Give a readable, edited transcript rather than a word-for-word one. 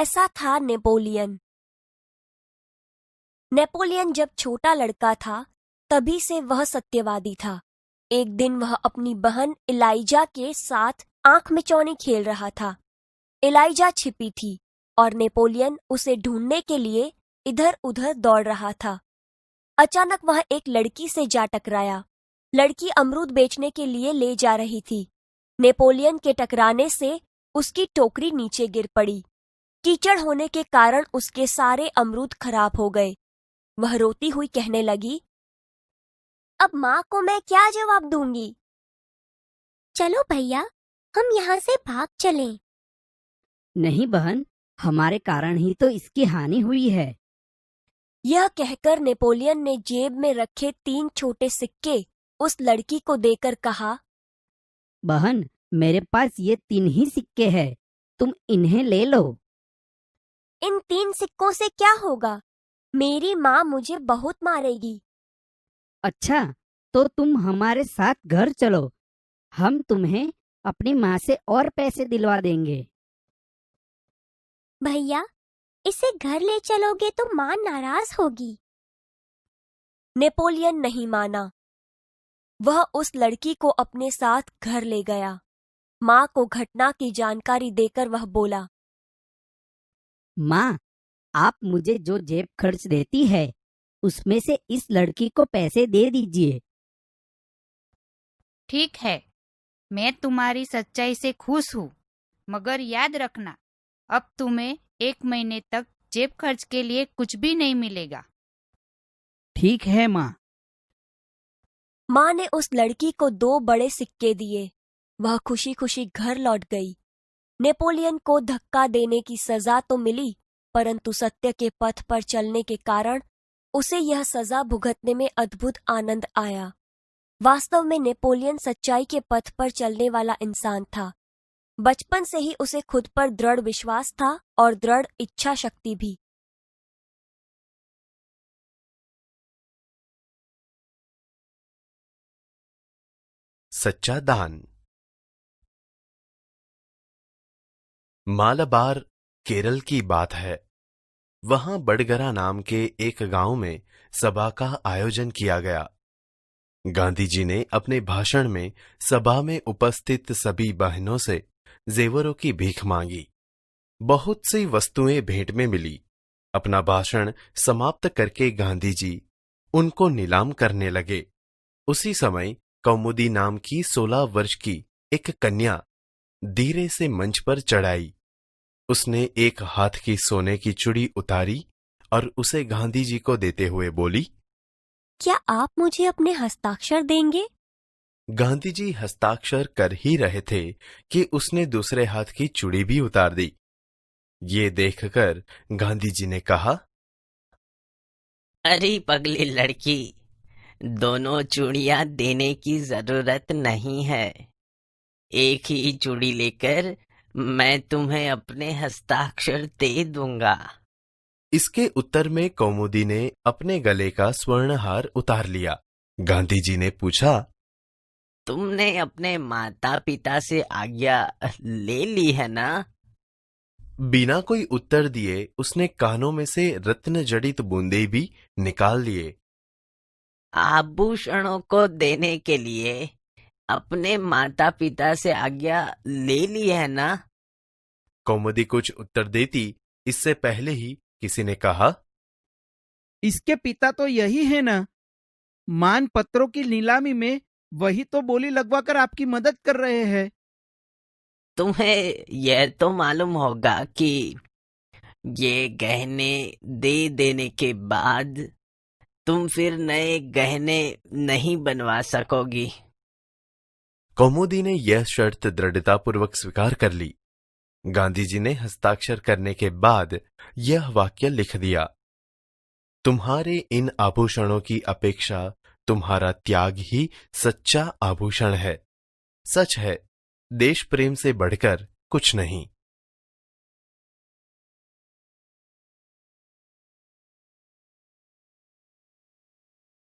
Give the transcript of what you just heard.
ऐसा था Napoleon. Napoleon जब छोटा लड़का था तभी से वह सत्यवादी था। एक दिन वह अपनी बहन इलाइजा के साथ आंख मिचौनी खेल रहा था। इलाइजा छिपी थी और नेपोलियन उसे ढूंढने के लिए इधर उधर दौड़ रहा था। अचानक वह एक लड़की से जा टकराया। लड़की अमरूद बेचने के लिए ले जा रही थी। नेपोलियन के टकराने से उसकी टोकरी नीचे गिर पड़ी। कीचड़ होने के कारण उसके सारे अमरूद खराब हो गए। वह रोती हुई कहने लगी, अब माँ को मैं क्या जवाब दूंगी? चलो भैया, हम यहाँ से भाग चलें। नहीं बहन, हमारे कारण ही तो इसकी हानि हुई है। यह कहकर नेपोलियन ने जेब में रखे 3 छोटे सिक्के उस लड़की को देकर कहा, बहन, मेरे पास ये 3 ही सिक्के हैं, तुम इन्हें ले लो। इन 3 सिक्कों से क्या होगा? मेरी माँ मुझे बहुत मारेगी। अच्छा, तो तुम हमारे साथ घर चलो, हम तुम्हें अपनी माँ से और पैसे दिलवा देंगे। भैया, इसे घर ले चलोगे तो माँ नाराज होगी। नेपोलियन नहीं माना। वह उस लड़की को अपने साथ घर ले गया। माँ को घटना की जानकारी देकर वह बोला, माँ, आप मुझे जो जेब खर्च देती है उसमें से इस लड़की को पैसे दे दीजिए। ठीक है, मैं तुम्हारी सच्चाई से खुश हूँ, मगर याद रखना, अब तुम्हें 1 महीने तक जेब खर्च के लिए कुछ भी नहीं मिलेगा। ठीक है माँ। माँ ने उस लड़की को 2 बड़े सिक्के दिए। वह खुशी खुशी घर लौट गई। नेपोलियन को धक्का देने की सजा तो मिली, परंतु सत्य के पथ पर चलने के कारण उसे यह सजा भुगतने में अद्भुत आनंद आया। वास्तव में नेपोलियन सच्चाई के पथ पर चलने वाला इंसान था। बचपन से ही उसे खुद पर दृढ़ विश्वास था और दृढ़ इच्छा शक्ति भी। सच्चा दान। मालाबार, केरल की बात है। वहां बडगरा नाम के एक गांव में सभा का आयोजन किया गया। गांधी जी ने अपने भाषण में सभा में उपस्थित सभी बहनों से जेवरों की भीख मांगी। बहुत सी वस्तुएं भेंट में मिली। अपना भाषण समाप्त करके गांधी जी उनको नीलाम करने लगे। उसी समय कौमुदी नाम की 16 वर्ष की एक कन्या धीरे से मंच पर चढ़ाई। उसने एक हाथ की सोने की चूड़ी उतारी और उसे गांधी जी को देते हुए बोली, क्या आप मुझे अपने हस्ताक्षर देंगे? गांधी जी हस्ताक्षर कर ही रहे थे कि उसने दूसरे हाथ की चूड़ी भी उतार दी। ये देखकर गांधी जी ने कहा, अरे पगली लड़की, दोनों चूड़ियां देने की जरूरत नहीं है। एक ही चूड़ी लेकर मैं तुम्हें अपने हस्ताक्षर दे दूंगा। इसके उत्तर में कौमुदी ने अपने गले का स्वर्णहार उतार लिया। गांधी जी ने पूछा, तुमने अपने माता पिता से आज्ञा ले ली है ना? बिना कोई उत्तर दिए उसने कानों में से रत्न जड़ित बूंदे भी निकाल लिए। आभूषणों को देने के लिए अपने माता पिता से आज्ञा ले ली है ना? कौमुदी कुछ उत्तर देती इससे पहले ही किसी ने कहा, इसके पिता तो यही है ना? मान पत्रों की नीलामी में वही तो बोली लगवाकर आपकी मदद कर रहे हैं। तुम्हें यह तो मालूम होगा कि ये गहने दे देने के बाद तुम फिर नए गहने नहीं बनवा सकोगी। कौमुदी ने यह शर्त दृढ़तापूर्वक स्वीकार कर ली। गांधी जी ने हस्ताक्षर करने के बाद यह वाक्य लिख दिया, तुम्हारे इन आभूषणों की अपेक्षा तुम्हारा त्याग ही सच्चा आभूषण है। सच है, देश प्रेम से बढ़कर कुछ नहीं।